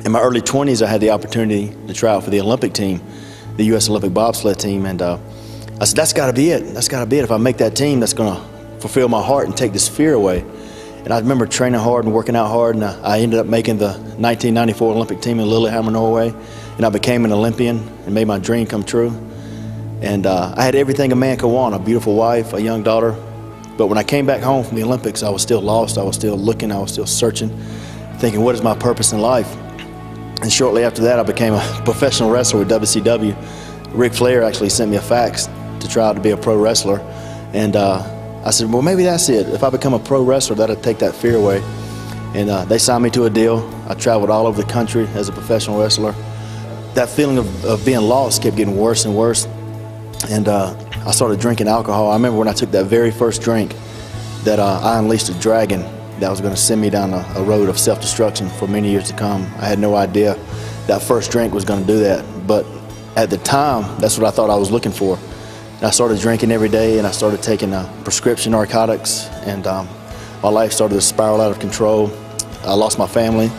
In my early 20s, I had the opportunity to try out for the Olympic team, the U.S. Olympic bobsled team, and I said, that's got to be it. That's got to be it. If I make that team, that's going to fulfill my heart and take this fear away. And I remember training hard and working out hard, and I ended up making the 1994 Olympic team in Lillehammer, Norway, and I became an Olympian and made my dream come true. And I had everything a man could want, a beautiful wife, a young daughter. But when I came back home from the Olympics, I was still lost. I was still looking. I was still searching, thinking, what is my purpose in life? And shortly after that, I became a professional wrestler with WCW. Ric Flair actually sent me a fax to try out to be a pro wrestler. And I said, well, maybe that's it. If I become a pro wrestler, that'll take that fear away. And they signed me to a deal. I traveled all over the country as a professional wrestler. That feeling of being lost kept getting worse and worse. And I started drinking alcohol. I remember when I took that very first drink that I unleashed a dragon that was going to send me down a road of self-destruction for many years to come. I had no idea that first drink was going to do that. But at the time, that's what I thought I was looking for. And I started drinking every day, and I started taking prescription narcotics, and my life started to spiral out of control. I lost my family.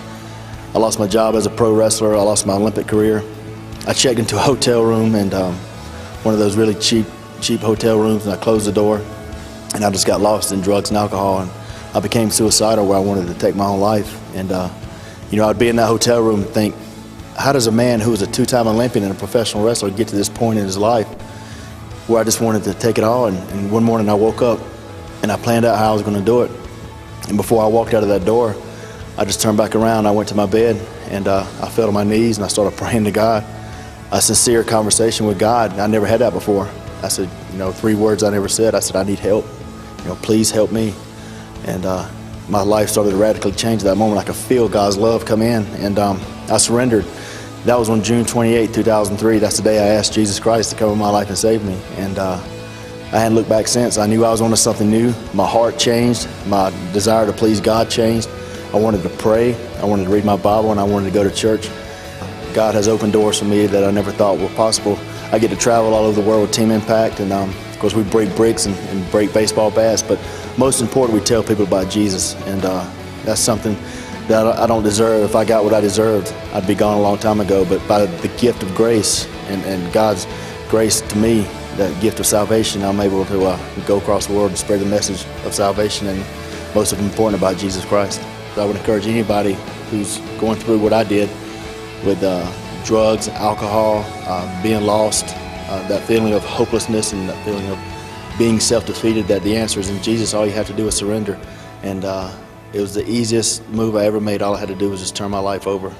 I lost my job as a pro wrestler. I lost my Olympic career. I checked into a hotel room, and one of those really cheap hotel rooms, and I closed the door, and I just got lost in drugs and alcohol, and I became suicidal where I wanted to take my own life. And you know, I'd be in that hotel room and think, how does a man who was a two-time Olympian and a professional wrestler get to this point in his life where I just wanted to take it all? And one morning I woke up and I planned out how I was going to do it. And before I walked out of that door, I just turned back around. I went to my bed, and I fell to my knees and I started praying to God. A sincere conversation with God. I never had that before. I said, you know, 3 words I never said. I said, I need help. You know, please help me. And my life started to radically change at that moment. I could feel God's love come in, and I surrendered. That was on June 28, 2003. That's the day I asked Jesus Christ to come in my life and save me. And I hadn't looked back since. I knew I was on to something new. My heart changed. My desire to please God changed. I wanted to pray. I wanted to read my Bible, and I wanted to go to church. God has opened doors for me that I never thought were possible. I get to travel all over the world with Team Impact, and of course we break bricks and break baseball bats, but most important, we tell people about Jesus, and that's something that I don't deserve. If I got what I deserved, I'd be gone a long time ago, but by the gift of grace and God's grace to me, that gift of salvation, I'm able to go across the world and spread the message of salvation, and most important about Jesus Christ. So I would encourage anybody who's going through what I did with drugs, alcohol, being lost, that feeling of hopelessness and that feeling of being self-defeated, that the answer is in Jesus. All you have to do is surrender. And it was the easiest move I ever made. All I had to do was just turn my life over.